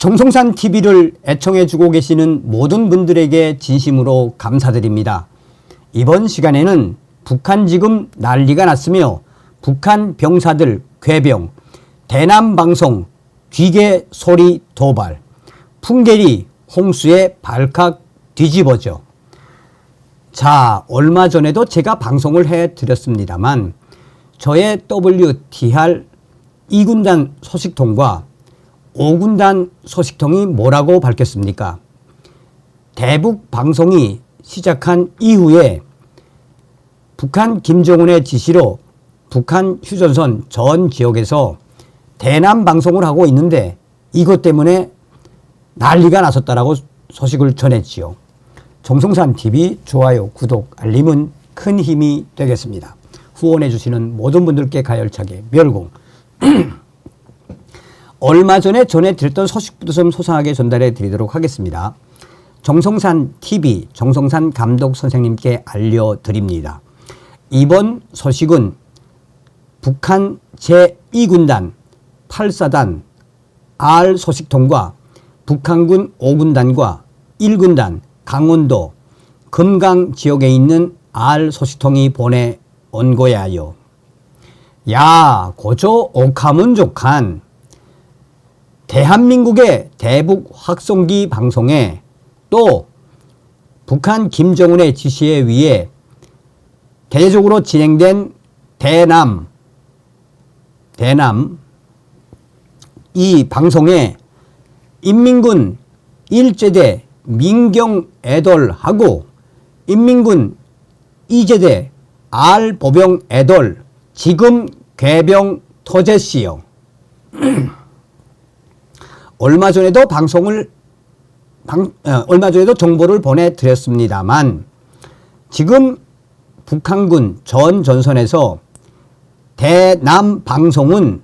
정성산 TV를 애청해주고 계시는 모든 분들에게 진심으로 감사드립니다. 이번 시간에는 북한 지금 난리가 났으며 북한 병사들 괴병, 대남방송, 귀계 소리 도발, 풍계리 홍수의 발칵 뒤집어져. 자, 얼마 전에도 제가 방송을 해드렸습니다만 저의 WTR 2군단 소식통과 5군단 소식통이 뭐라고 밝혔습니까? 대북 방송이 시작한 이후에 북한 김정은의 지시로 북한 휴전선 전 지역에서 대남 방송을 하고 있는데 이것 때문에 난리가 났었다라고 소식을 전했지요. 정성산TV 좋아요, 구독, 알림은 큰 힘이 되겠습니다. 후원해 주시는 모든 분들께 가열차게 멸공. 얼마 전에 전해드렸던 소식부터 좀 소상하게 전달해 드리도록 하겠습니다. 정성산TV 정성산 감독 선생님께 알려드립니다. 이번 소식은 북한 제2군단 8사단 R 소식통과 북한군 5군단과 1군단 강원도 금강 지역에 있는 R 소식통이 보내온 거야요. 야, 고조 오카문족한 대한민국의 대북 확송기 방송에 또 북한 김정은의 지시에 의해 대대적으로 진행된 대남 이 방송에 인민군 1제대 민경애돌하고 인민군 2제대 R보병애돌 지금 괴병 토제씨요. 얼마 전에도 정보를 보내드렸습니다만 지금 북한군 전 전선에서 대남 방송은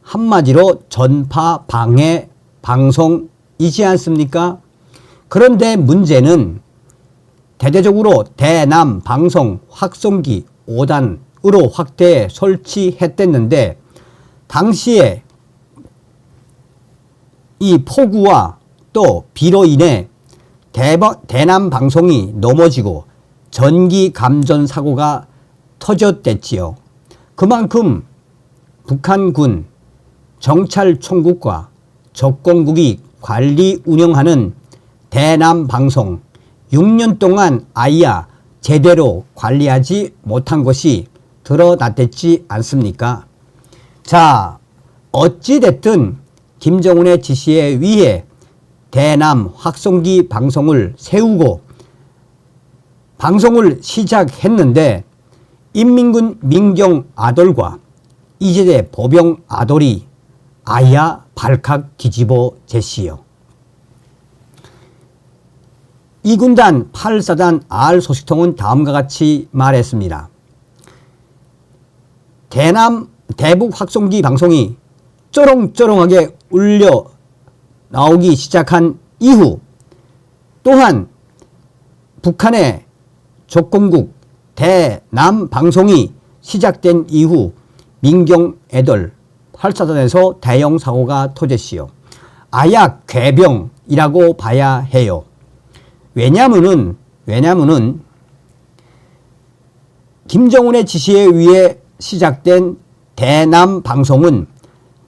한마디로 전파 방해 방송이지 않습니까? 그런데 문제는 대대적으로 대남 방송 확송기 5단으로 확대 설치했댔는데 당시에 이 폭우와 또 비로 인해 대남 방송이 넘어지고 전기 감전 사고가 터졌댔지요. 그만큼 북한군 정찰총국과 적공국이 관리 운영하는 대남 방송 6년 동안 아이야 제대로 관리하지 못한 것이 드러났댔지 않습니까? 자, 어찌됐든 김정은의 지시에 의해 대남 확송기 방송을 세우고 방송을 시작했는데 인민군 민경 아돌과 이제대 보병 아돌이 아야 발칵 뒤집어 제시요. 2군단 8사단 R 소식통은 다음과 같이 말했습니다. 대북 확송기 방송이 쩌렁쩌렁하게 울려 나오기 시작한 이후 또한 북한의 적공국 대남 방송이 시작된 이후 민경애돌 8사단에서 대형 사고가 터졌시요. 아야 괴병이라고 봐야 해요. 왜냐면은 김정은의 지시에 의해 시작된 대남 방송은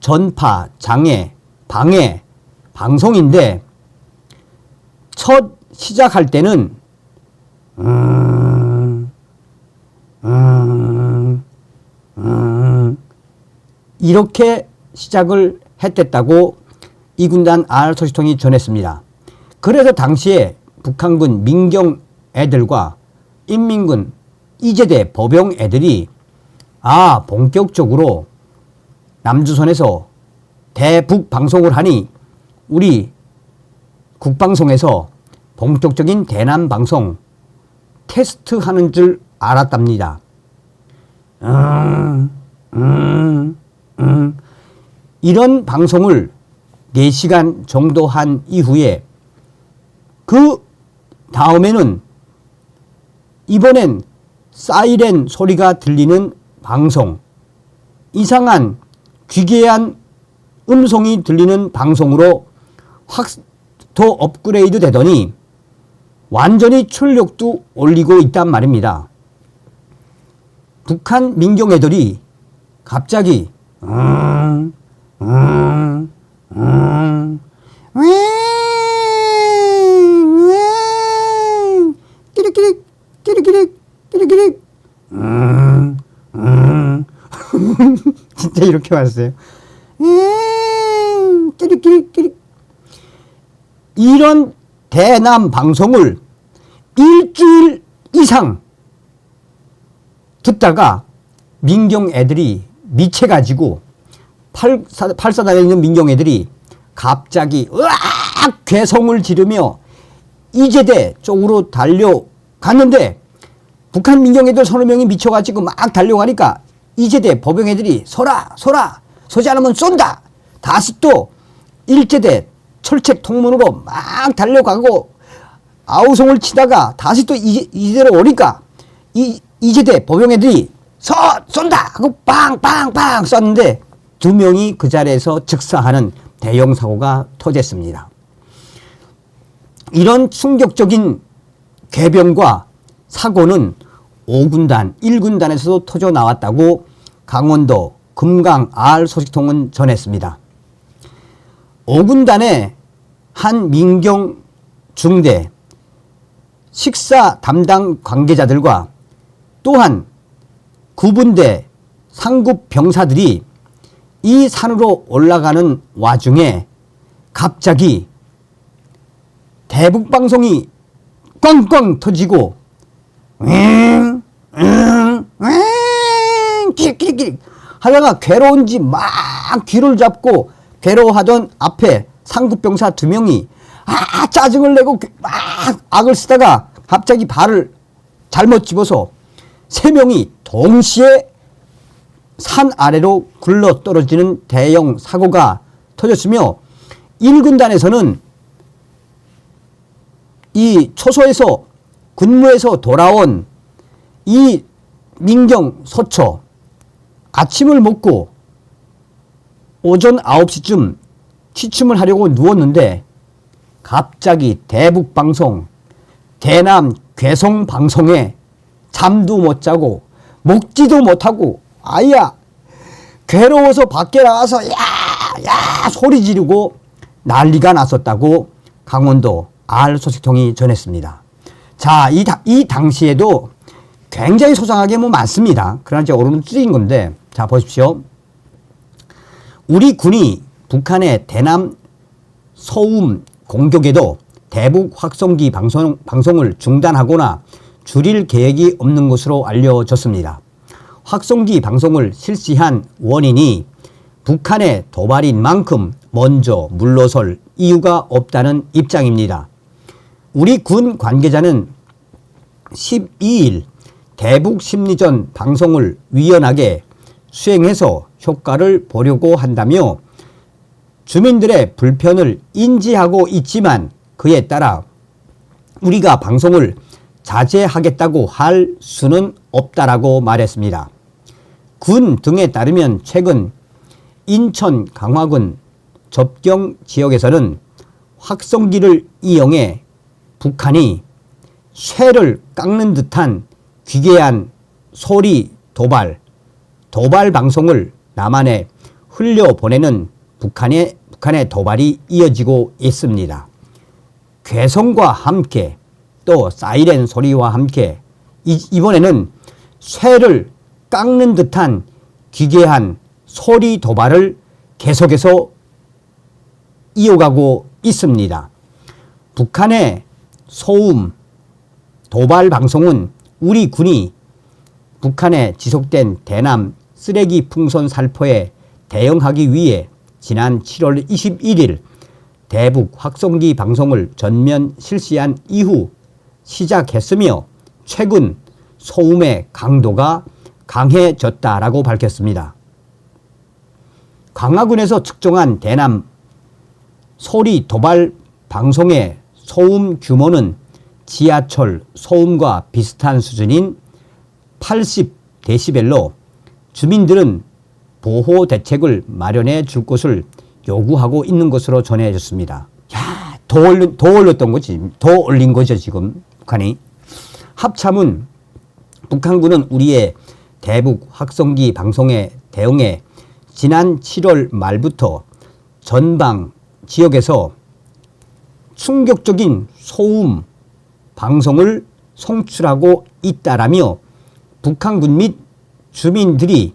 전파, 장애, 방해, 방송인데 첫 시작할 때는 이렇게 시작을 했댔다고 2군단 R 소식통이 전했습니다. 그래서 당시에 북한군 민경 애들과 인민군 이제대 보병 애들이 본격적으로 남조선에서 대북 방송을 하니 우리 국방성에서 본격적인 대남 방송 테스트하는 줄 알았답니다. 이런 방송을 4시간 정도 한 이후에 그 다음에는 이번엔 사이렌 소리가 들리는 방송, 이상한 기괴한 음성이 들리는 방송으로 확 더 업그레이드 되더니 완전히 출력도 올리고 있단 말입니다. 북한 민경 애들이 갑자기 끼릭끼릭 끼릭끼릭 끼릭끼릭 진짜 이렇게 왔어요. 끼릭끼릭 끼릭. 이런 대남 방송을 일주일 이상 듣다가 민경 애들이 미쳐가지고 팔사단에 있는 민경 애들이 갑자기 으악 괴성을 지르며 이제대 쪽으로 달려갔는데 북한 민경 애들 서너 명이 미쳐가지고 막 달려가니까 이제대 법영 애들이 서라 서지 않으면 쏜다. 다시 또 일제대 철책 통문으로 막 달려가고 아우성을 치다가 다시 또 이제대로 오니까 이제대 법영 애들이 쏜다 하고 빵빵빵 쐈는데 2명이 그 자리에서 즉사하는 대형 사고가 터졌습니다. 이런 충격적인 궤변과 사고는 5군단, 1군단에서도 터져 나왔다고 강원도 금강 R 소식통은 전했습니다. 5군단의 한 민경 중대 식사 담당 관계자들과 또한 9분대 상급 병사들이 이 산으로 올라가는 와중에 갑자기 대북방송이 꽝꽝 터지고 끼릭끼릭 하다가 괴로운지 막 귀를 잡고 괴로워하던 앞에 상급병사 2명이 짜증을 내고 막 악을 쓰다가 갑자기 발을 잘못 집어서 3명이 동시에 산 아래로 굴러 떨어지는 대형 사고가 터졌으며 1군단에서는 이 초소에서 근무에서 돌아온 이 민경 서초 아침을 먹고 오전 9시쯤 취침을 하려고 누웠는데 갑자기 대북방송, 대남 괴성방송에 잠도 못 자고 먹지도 못하고 아야 괴로워서 밖에 나가서 야 소리 지르고 난리가 났었다고 강원도 R 소식통이 전했습니다. 자, 이 당시에도 굉장히 소상하게 많습니다. 그러나 제가 오늘은 줄인 건데, 자, 보십시오. 우리 군이 북한의 대남 소음 공격에도 대북 확성기 방송을 중단하거나 줄일 계획이 없는 것으로 알려졌습니다. 확성기 방송을 실시한 원인이 북한의 도발인 만큼 먼저 물러설 이유가 없다는 입장입니다. 우리 군 관계자는 12일 대북 심리전 방송을 유연하게 수행해서 효과를 보려고 한다며 주민들의 불편을 인지하고 있지만 그에 따라 우리가 방송을 자제하겠다고 할 수는 없다라고 말했습니다. 군 등에 따르면 최근 인천 강화군 접경 지역에서는 확성기를 이용해 북한이 쇠를 깎는 듯한 기괴한 소리 도발 방송을 남한에 흘려보내는 북한의 도발이 이어지고 있습니다. 괴성과 함께 또 사이렌 소리와 함께 이번에는 쇠를 깎는 듯한 기괴한 소리 도발을 계속해서 이어가고 있습니다. 북한의 소음 도발 방송은 우리 군이 북한에 지속된 대남 쓰레기 풍선 살포에 대응하기 위해 지난 7월 21일 대북 확성기 방송을 전면 실시한 이후 시작했으며 최근 소음의 강도가 강해졌다라고 밝혔습니다. 강화군에서 측정한 대남 소리 도발 방송의 소음 규모는 지하철 소음과 비슷한 수준인 80데시벨로 주민들은 보호 대책을 마련해 줄 것을 요구하고 있는 것으로 전해졌습니다. 야, 더 올렸던 거지. 더 올린 거죠, 지금 북한이. 합참은 북한군은 우리의 대북 확성기 방송에 대응해 지난 7월 말부터 전방 지역에서 충격적인 소음 방송을 송출하고 있다라며 북한군 및 주민들이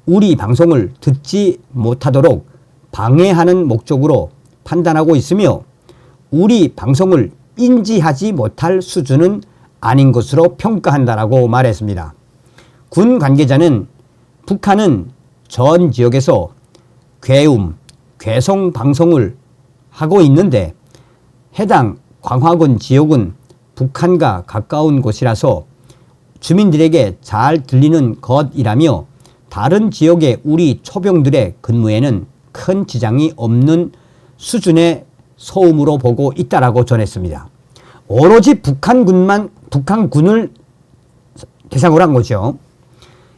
우리 방송을 듣지 못하도록 방해하는 목적으로 판단하고 있으며 우리 방송을 인지하지 못할 수준은 아닌 것으로 평가한다라고 말했습니다. 군 관계자는 북한은 전 지역에서 괴음, 괴성 방송을 하고 있는데 해당 광화군 지역은 북한과 가까운 곳이라서 주민들에게 잘 들리는 것이라며 다른 지역의 우리 초병들의 근무에는 큰 지장이 없는 수준의 소음으로 보고 있다라고 전했습니다. 오로지 북한군을 대상으로 한 거죠.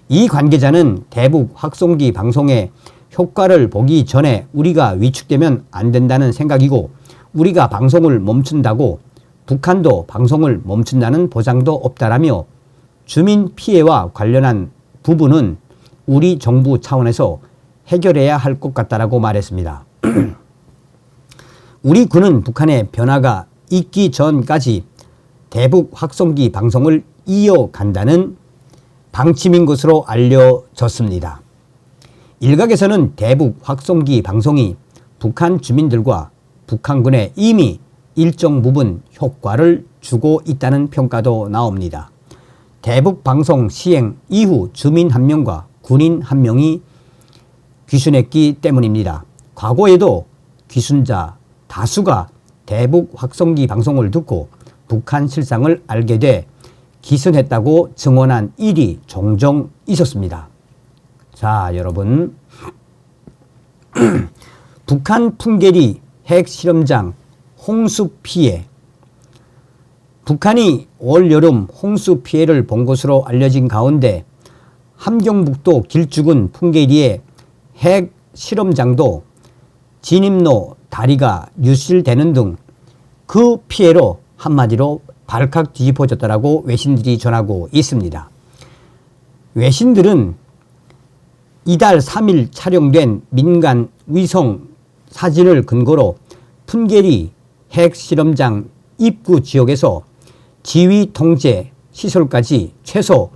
이 관계자는 대북 확송기 방송의 효과를 보기 전에 우리가 위축되면 안 된다는 생각이고 우리가 방송을 멈춘다고 북한도 방송을 멈춘다는 보장도 없다라며 주민 피해와 관련한 부분은 우리 정부 차원에서 해결해야 할 것 같다라고 말했습니다. 우리 군은 북한의 변화가 있기 전까지 대북 확송기 방송을 이어간다는 방침인 것으로 알려졌습니다. 일각에서는 대북 확송기 방송이 북한 주민들과 북한군에 이미 일정 부분 효과를 주고 있다는 평가도 나옵니다. 대북 방송 시행 이후 주민 한 명과 군인 한 명이 귀순했기 때문입니다. 과거에도 귀순자 다수가 대북 확송기 방송을 듣고 북한 실상을 알게 돼 귀순했다고 증언한 일이 종종 있었습니다. 자, 여러분. 북한 풍계리 핵실험장 홍수 피해. 북한이 올 여름 홍수 피해를 본 것으로 알려진 가운데 함경북도 길쭉은 풍계리의 핵실험장도 진입로 다리가 유실되는 등 그 피해로 한마디로 발칵 뒤집어졌다라고 외신들이 전하고 있습니다. 외신들은 이달 3일 촬영된 민간 위성 사진을 근거로 풍계리 핵실험장 입구 지역에서 지휘 통제 시설까지 최소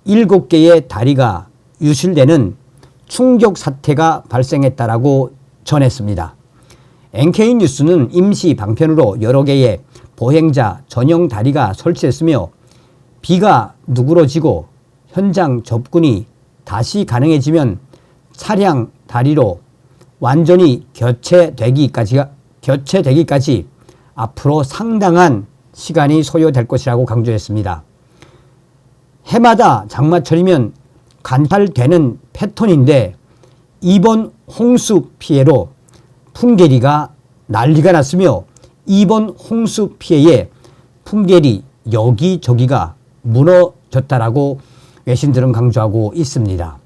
7개의 다리가 유실되는 충격 사태가 발생했다라고 전했습니다. NK뉴스는 임시 방편으로 여러 개의 보행자 전용 다리가 설치됐으며 비가 누그러지고 현장 접근이 다시 가능해지면 차량 다리로 완전히 교체되기까지 앞으로 상당한 시간이 소요될 것이라고 강조했습니다. 해마다 장마철이면 관찰되는 패턴인데 이번 홍수 피해로 풍계리가 난리가 났으며 이번 홍수 피해에 풍계리 여기저기가 무너졌다라고 외신들은 강조하고 있습니다.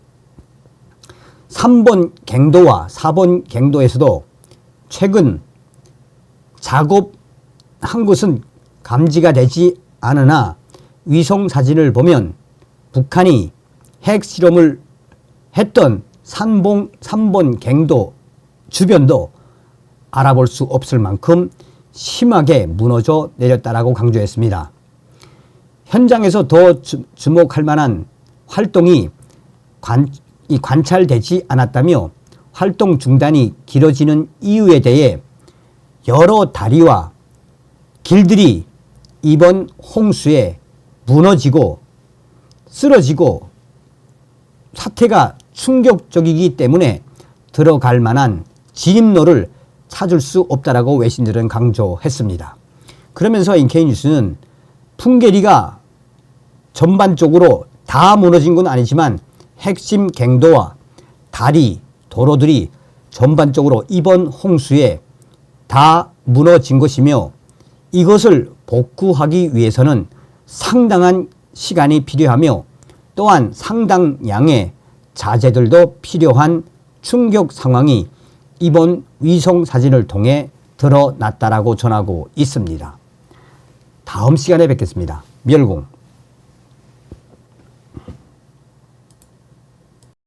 3번 갱도와 4번 갱도에서도 최근 작업한 것은 감지가 되지 않으나 위성 사진을 보면 북한이 핵실험을 했던 3번 갱도 주변도 알아볼 수 없을 만큼 심하게 무너져 내렸다라고 강조했습니다. 현장에서 더 주목할 만한 활동이 관찰되지 않았다며 활동 중단이 길어지는 이유에 대해 여러 다리와 길들이 이번 홍수에 무너지고 쓰러지고 사태가 충격적이기 때문에 들어갈 만한 진입로를 찾을 수 없다라고 외신들은 강조했습니다. 그러면서 NK뉴스는 풍계리가 전반적으로 다 무너진 건 아니지만 핵심 갱도와 다리, 도로들이 전반적으로 이번 홍수에 다 무너진 것이며 이것을 복구하기 위해서는 상당한 시간이 필요하며 또한 상당량의 자재들도 필요한 충격 상황이 이번 위성 사진을 통해 드러났다라고 전하고 있습니다. 다음 시간에 뵙겠습니다. 멸공.